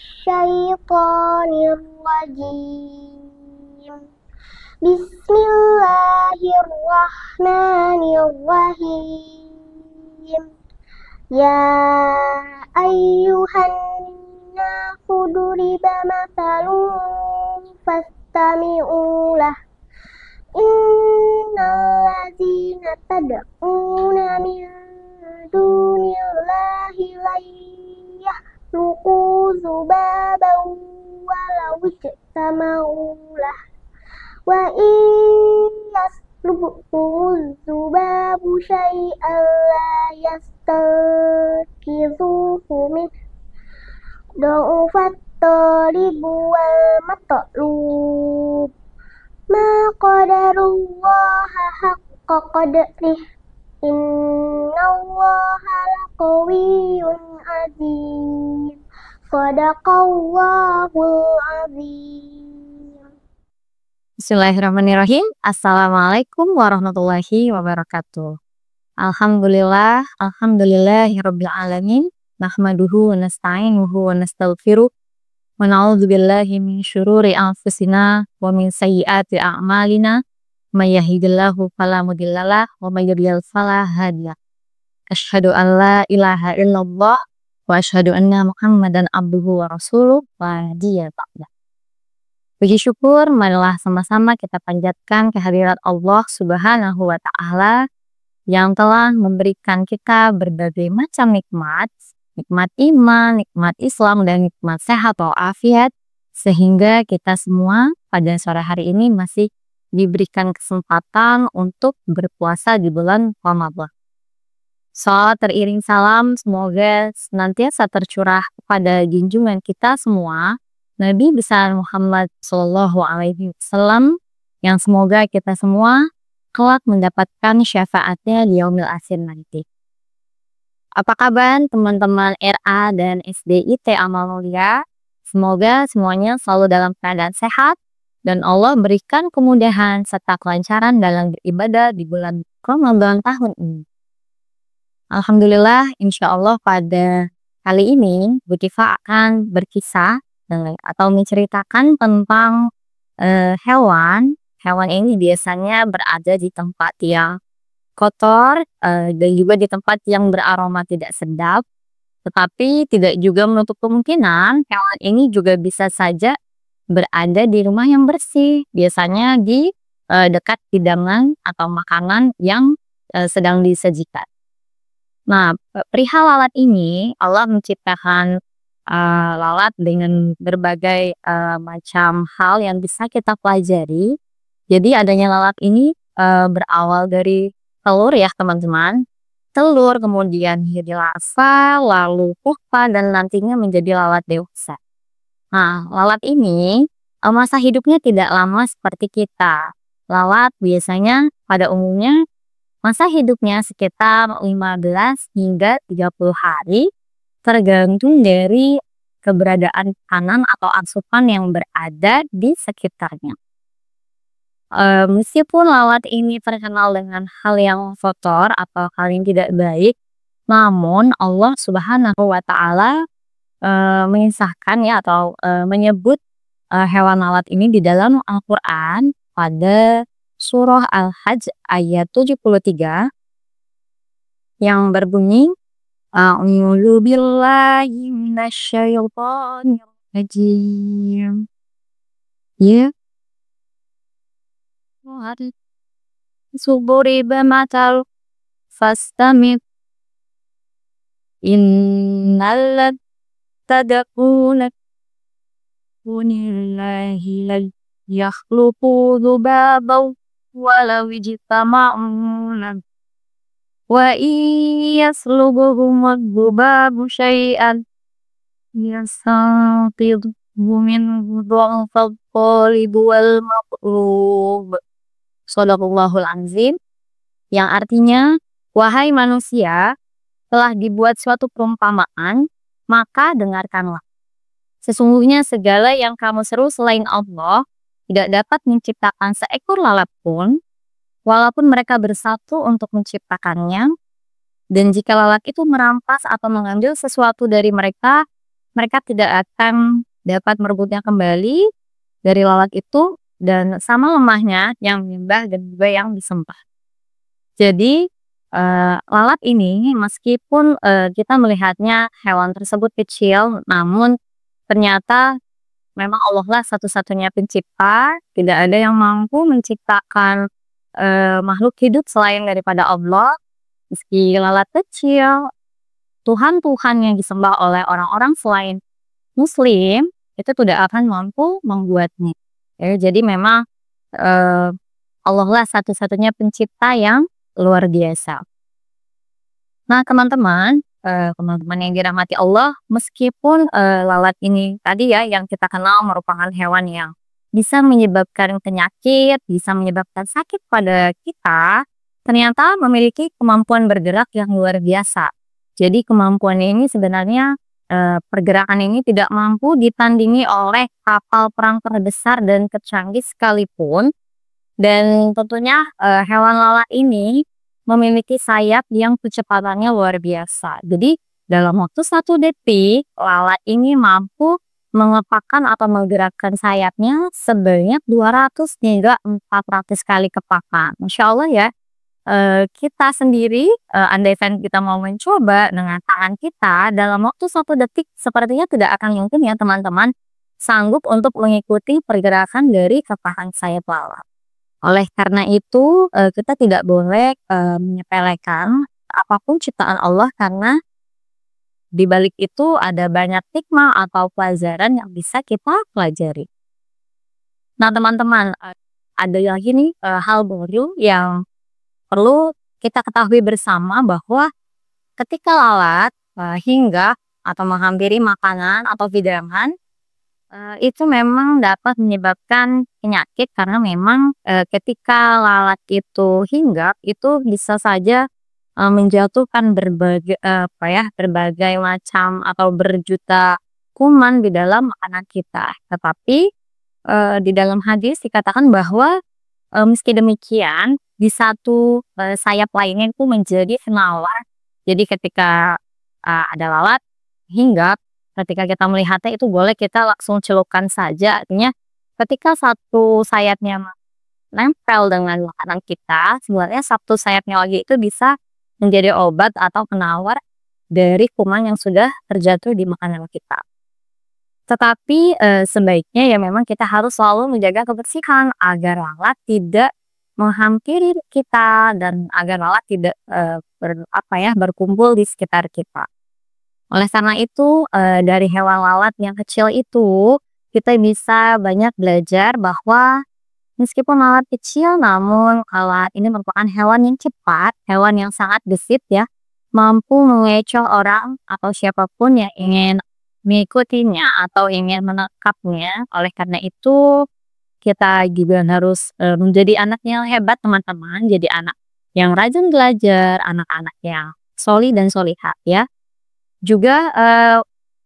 الشيطان الرجيم بسم الله الرحمن الرحيم يا أيها الناس ضرب مثل فاستمعوا له إن الذين تدعون من دون الله لن يخلقوا ذبابا ولو اجتمعوا له وإن يسلبهم الذباب شيئا لا يستنقذوه منه ضعف الطالب والمطلوب ما قدر الله حق قدره إن الله لقوي عزيز صدق الله العظيم. Bismillahirrahmanirrahim. Assalamualaikum warahmatullahi wabarakatuh. Alhamdulillahirabbil alamin. Nahmaduhu wa nasta'inuhu wa nastaghfiruh. Wa na'udzu billahi min syururi anfusina wa min sayyiati a'malina. May yahdihillahu fala mudhillalah wa may yudlil fala hadiyalah. Asyhadu an la ilaha illallah wa asyhadu anna Muhammadan abduhu wa rasuluh wa diya ba'da. Puji syukur marilah sama-sama kita panjatkan kehadirat Allah Subhanahu wa taala yang telah memberikan kita berbagai macam nikmat, nikmat iman, nikmat Islam, dan nikmat sehat walafiat, sehingga kita semua pada sore hari ini masih diberikan kesempatan untuk berpuasa di bulan Ramadan. Salat teriring salam semoga senantiasa tercurah kepada junjungan kita semua, Nabi besar Muhammad SAW, yang semoga kita semua kelak mendapatkan syafaatnya di yaumil akhir nanti. Apa kabar teman-teman RA dan SDIT Amal Mulia? Semoga semuanya selalu dalam keadaan sehat dan Allah berikan kemudahan serta kelancaran dalam beribadah di bulan Ramadan tahun ini. Alhamdulillah, insya Allah pada kali ini Bu Tifa akan berkisah atau menceritakan tentang hewan. Hewan ini biasanya berada di tempat yang kotor dan juga di tempat yang beraroma tidak sedap. Tetapi tidak juga menutup kemungkinan hewan ini juga bisa saja berada di rumah yang bersih. Biasanya di dekat hidangan atau makanan yang sedang disajikan. Nah, perihal lalat ini, Allah menciptakan lalat dengan berbagai macam hal yang bisa kita pelajari. Jadi adanya lalat ini berawal dari telur ya teman-teman. Telur kemudian jadi larva, lalu pupa, dan nantinya menjadi lalat dewasa. Nah, lalat ini masa hidupnya tidak lama seperti kita. Lalat biasanya pada umumnya masa hidupnya sekitar 15 hingga 30 hari, tergantung dari keberadaan makanan atau asupan yang berada di sekitarnya. Meskipun lalat ini terkenal dengan hal yang kotor atau hal yang tidak baik, namun Allah Subhanahu wa taala mengisahkan ya atau menyebut hewan lalat ini di dalam Al-Qur'an pada surah Al-Hajj ayat 73 yang berbunyi A'udzu billahi minasyaitonir rajim. Ya. Suburiba matal fastamit innal tad'una unillahi la yakhluqu dhubaban walau ijtama'u wa yaslubuhum dhubabu syai'an yasanqidhu min dha'fal talib wal maqlub. Shadaqallahul azim, yang artinya, wahai manusia, telah dibuat suatu perumpamaan, maka dengarkanlah. Sesungguhnya segala yang kamu seru selain Allah tidak dapat menciptakan seekor lalat pun, walaupun mereka bersatu untuk menciptakannya. Dan jika lalat itu merampas atau mengambil sesuatu dari mereka, mereka tidak akan dapat merebutnya kembali dari lalat itu, dan sama lemahnya yang menyembah dan juga yang disembah. Jadi lalat ini meskipun kita melihatnya hewan tersebut kecil, namun ternyata memang Allah lah satu-satunya pencipta, tidak ada yang mampu menciptakan makhluk hidup selain daripada Allah. Meski lalat kecil, Tuhan-Tuhan yang disembah oleh orang-orang selain Muslim itu tidak akan mampu membuatnya. Ya, jadi memang Allah lah satu-satunya pencipta yang luar biasa. Nah, teman-teman yang dirahmati Allah, meskipun lalat ini tadi ya yang kita kenal merupakan hewan yang bisa menyebabkan penyakit, bisa menyebabkan sakit pada kita, ternyata memiliki kemampuan bergerak yang luar biasa. Jadi kemampuan ini sebenarnya pergerakan ini tidak mampu ditandingi oleh kapal perang terbesar dan tercanggih sekalipun. Dan tentunya hewan lalat ini memiliki sayap yang kecepatannya luar biasa. Jadi dalam waktu 1 detik, lalat ini mampu mengepakkan atau menggerakkan sayapnya sebanyak 200 hingga 400 kali kepakan. Masya Allah ya. Kita sendiri, andaikan kita mau mencoba dengan tangan kita dalam waktu 1 detik, sepertinya tidak akan mungkin ya teman-teman sanggup untuk mengikuti pergerakan dari kepakan sayap lalat. Oleh karena itu, kita tidak boleh menyepelekan apapun ciptaan Allah, karena di balik itu ada banyak hikmah atau pelajaran yang bisa kita pelajari. Nah teman-teman, ada lagi nih hal baru yang perlu kita ketahui bersama, bahwa ketika lalat hinggap atau menghampiri makanan atau hidangan, itu memang dapat menyebabkan penyakit, karena memang ketika lalat itu hinggap, itu bisa saja menjatuhkan berbagai macam atau berjuta kuman di dalam makanan kita. Tetapi di dalam hadis dikatakan bahwa meski demikian, di satu sayap lainnya itu menjadi penawar. Jadi ketika ada lalat hinggap, ketika kita melihatnya itu boleh kita langsung celupkan saja. Artinya ketika satu sayapnya nempel dengan makanan kita, sebenarnya satu sayapnya lagi itu bisa menjadi obat atau penawar dari kuman yang sudah terjatuh di makanan kita. Tetapi sebaiknya ya memang kita harus selalu menjaga kebersihan agar lalat tidak menghampiri kita dan agar lalat tidak berkumpul di sekitar kita. Oleh karena itu, dari hewan lalat yang kecil itu, kita bisa banyak belajar bahwa meskipun lalat kecil, namun lalat ini merupakan hewan yang cepat, hewan yang sangat gesit ya, mampu mengecoh orang atau siapapun yang ingin mengikutinya atau ingin menangkapnya. Oleh karena itu, kita juga harus menjadi anak yang hebat teman-teman, jadi anak yang rajin belajar, anak-anak yang solih dan solihah ya. Juga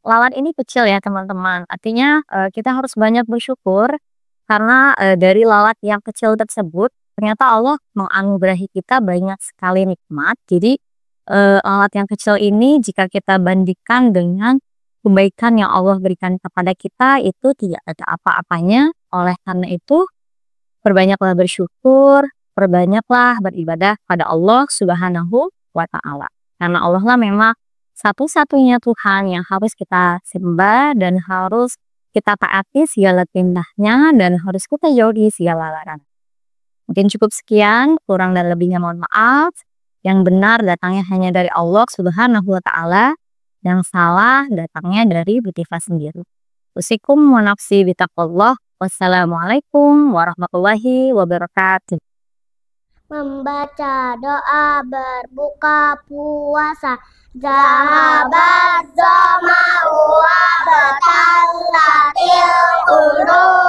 lalat ini kecil ya teman-teman, artinya kita harus banyak bersyukur karena dari lalat yang kecil tersebut ternyata Allah menganugerahi kita banyak sekali nikmat. Jadi lalat yang kecil ini jika kita bandingkan dengan kebaikan yang Allah berikan kepada kita, itu tidak ada apa-apanya. Oleh karena itu, perbanyaklah bersyukur, perbanyaklah beribadah pada Allah Subhanahu wa Ta'ala. Karena Allah lah memang satu-satunya Tuhan yang harus kita sembah dan harus kita taati segala perintahnya dan harus kita jauhi segala larangan. Mungkin cukup sekian, kurang dan lebihnya mohon maaf. Yang benar datangnya hanya dari Allah Subhanahu wa Ta'ala, yang salah datangnya dari Lutfah sendiri. Usikum wa nafsi bitaqwallah. Wassalamualaikum warahmatullahi wabarakatuh. Membaca doa berbuka puasa. Zahabat zama'u wa batallatil urun.